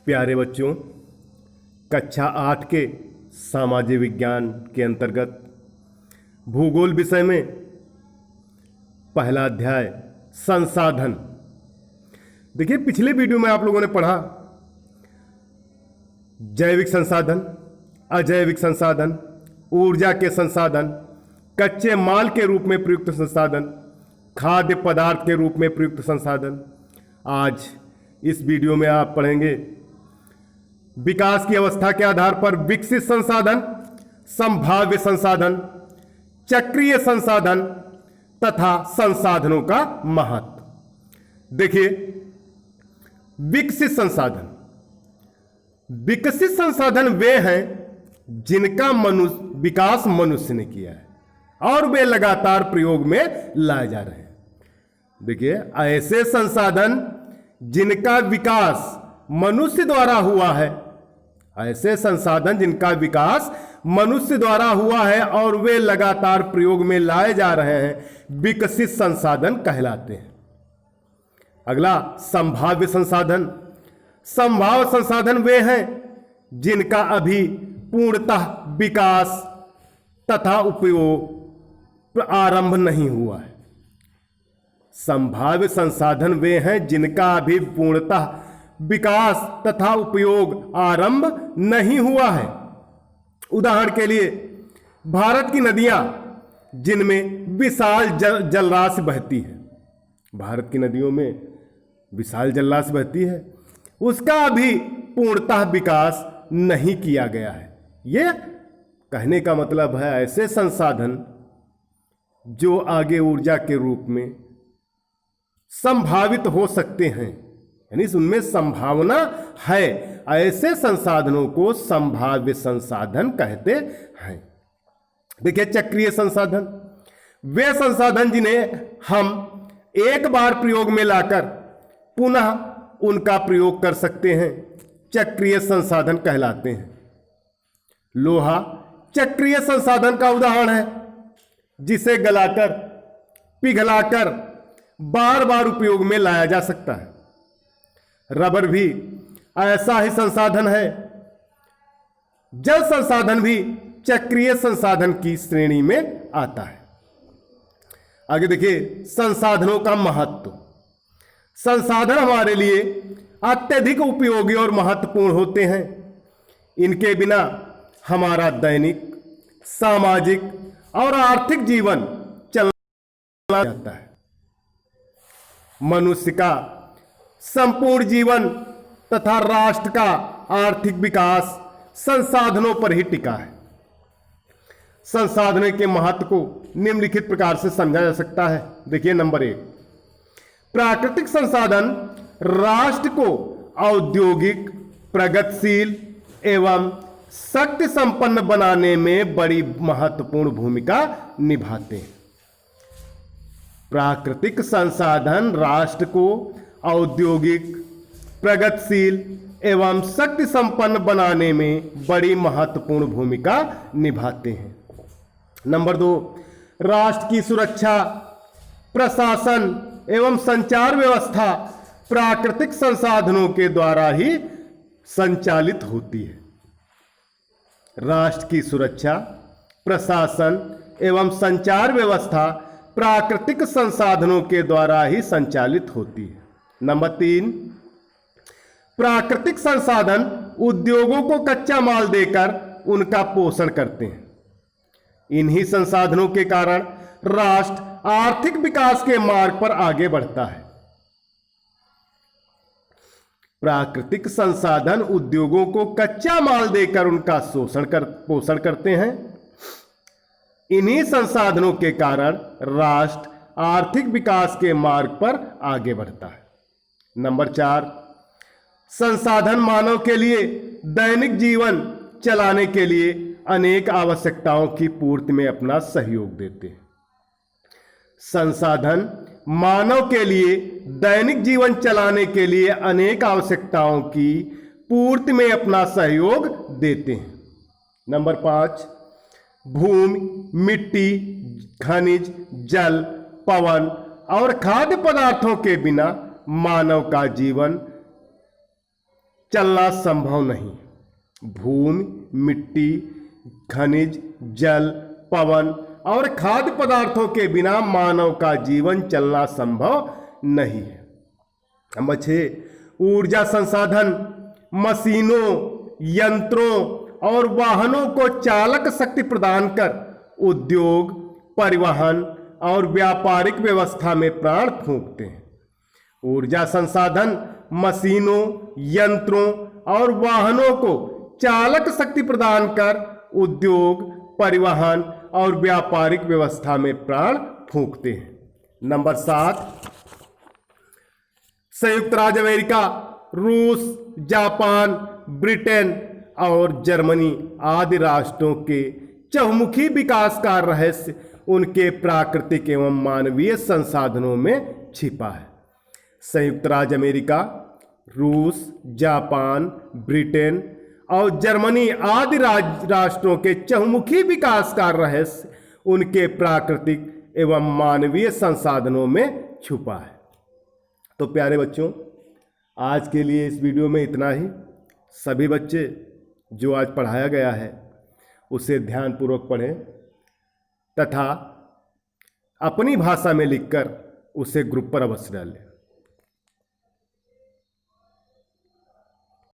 प्यारे बच्चों, कक्षा 8 के सामाजिक विज्ञान के अंतर्गत भूगोल विषय में पहला अध्याय संसाधन। देखिए, पिछले वीडियो में आप लोगों ने पढ़ा जैविक संसाधन, अजैविक संसाधन, ऊर्जा के संसाधन, कच्चे माल के रूप में प्रयुक्त संसाधन, खाद्य पदार्थ के रूप में प्रयुक्त संसाधन। आज इस वीडियो में आप पढ़ेंगे विकास की अवस्था के आधार पर विकसित संसाधन, संभाव्य संसाधन, चक्रीय संसाधन तथा संसाधनों का महत्व। देखिए, विकसित संसाधन, विकसित संसाधन वे हैं जिनका विकास मनुष्य ने किया है और वे लगातार प्रयोग में लाए जा रहे हैं। देखिए, ऐसे संसाधन जिनका विकास मनुष्य द्वारा हुआ है, ऐसे संसाधन जिनका विकास मनुष्य द्वारा हुआ है और वे लगातार प्रयोग में लाए जा रहे हैं, विकसित संसाधन कहलाते हैं। अगला, संभाव्य संसाधन। संभाव्य संसाधन वे हैं जिनका अभी पूर्णतः विकास तथा उपयोग आरंभ नहीं हुआ है। संभाव्य संसाधन वे हैं जिनका अभी पूर्णतः विकास तथा उपयोग आरंभ नहीं हुआ है। उदाहरण के लिए, भारत की नदियां जिनमें विशाल जलराशि बहती है, भारत की नदियों में विशाल जलराशि बहती है, उसका अभी पूर्णतः विकास नहीं किया गया है। यह कहने का मतलब है ऐसे संसाधन जो आगे ऊर्जा के रूप में संभावित हो सकते हैं, यानी उनमें संभावना है, ऐसे संसाधनों को संभाव्य संसाधन कहते हैं। देखिए, चक्रीय संसाधन, वे संसाधन जिन्हें हम एक बार प्रयोग में लाकर पुनः उनका प्रयोग कर सकते हैं, चक्रीय संसाधन कहलाते हैं। लोहा चक्रीय संसाधन का उदाहरण है, जिसे गलाकर पिघलाकर बार बार उपयोग में लाया जा सकता है। रबर भी ऐसा ही संसाधन है। जल संसाधन भी चक्रीय संसाधन की श्रेणी में आता है। आगे देखिए, संसाधनों का महत्व। संसाधन हमारे लिए अत्यधिक उपयोगी और महत्वपूर्ण होते हैं। इनके बिना हमारा दैनिक, सामाजिक और आर्थिक जीवन चलना जाता है। मनुष्य का संपूर्ण जीवन तथा राष्ट्र का आर्थिक विकास संसाधनों पर ही टिका है। संसाधनों के महत्व को निम्नलिखित प्रकार से समझा जा सकता है। देखिए, नंबर 1, प्राकृतिक संसाधन राष्ट्र को औद्योगिक, प्रगतिशील एवं शक्ति संपन्न बनाने में बड़ी महत्वपूर्ण भूमिका निभाते हैं। प्राकृतिक संसाधन राष्ट्र को औद्योगिक, प्रगतिशील एवं शक्ति संपन्न बनाने में बड़ी महत्वपूर्ण भूमिका निभाते हैं। नंबर 2, राष्ट्र की सुरक्षा, प्रशासन एवं संचार व्यवस्था प्राकृतिक संसाधनों के द्वारा ही संचालित होती है। राष्ट्र की सुरक्षा, प्रशासन एवं संचार व्यवस्था प्राकृतिक संसाधनों के द्वारा ही संचालित होती है। नंबर 3, प्राकृतिक संसाधन उद्योगों को कच्चा माल देकर उनका पोषण करते हैं। इन्हीं संसाधनों के कारण राष्ट्र आर्थिक विकास के मार्ग पर आगे बढ़ता है। प्राकृतिक संसाधन उद्योगों को कच्चा माल देकर उनका पोषण करते हैं। इन्हीं संसाधनों के कारण राष्ट्र आर्थिक विकास के मार्ग पर आगे बढ़ता है। नंबर 4, संसाधन मानव के लिए दैनिक जीवन चलाने के लिए अनेक आवश्यकताओं की पूर्ति में अपना सहयोग देते हैं। संसाधन मानव के लिए दैनिक जीवन चलाने के लिए अनेक आवश्यकताओं की पूर्ति में अपना सहयोग देते हैं। नंबर 5, भूमि, मिट्टी, खनिज, जल, पवन और खाद्य पदार्थों के बिना मानव का जीवन चलना संभव नहीं। भूमि, मिट्टी, खनिज, जल, पवन और खाद्य पदार्थों के बिना मानव का जीवन चलना संभव नहीं है। नंबर 6, ऊर्जा संसाधन मशीनों, यंत्रों और वाहनों को चालक शक्ति प्रदान कर उद्योग, परिवहन और व्यापारिक व्यवस्था में प्राण फूंकते हैं। ऊर्जा संसाधन मशीनों, यंत्रों और वाहनों को चालक शक्ति प्रदान कर उद्योग, परिवहन और व्यापारिक व्यवस्था में प्राण फूंकते हैं। नंबर 7, संयुक्त राज्य अमेरिका, रूस, जापान, ब्रिटेन और जर्मनी आदि राष्ट्रों के चहुमुखी विकास का रहस्य उनके प्राकृतिक एवं मानवीय संसाधनों में छिपा है। संयुक्त राज्य अमेरिका, रूस, जापान, ब्रिटेन और जर्मनी आदि राष्ट्रों के चहुमुखी विकास का रहस्य उनके प्राकृतिक एवं मानवीय संसाधनों में छुपा है। तो प्यारे बच्चों, आज के लिए इस वीडियो में इतना ही। सभी बच्चे जो आज पढ़ाया गया है उसे ध्यानपूर्वक पढ़ें तथा अपनी भाषा में लिखकर उसे ग्रुप पर अवश्य डालें।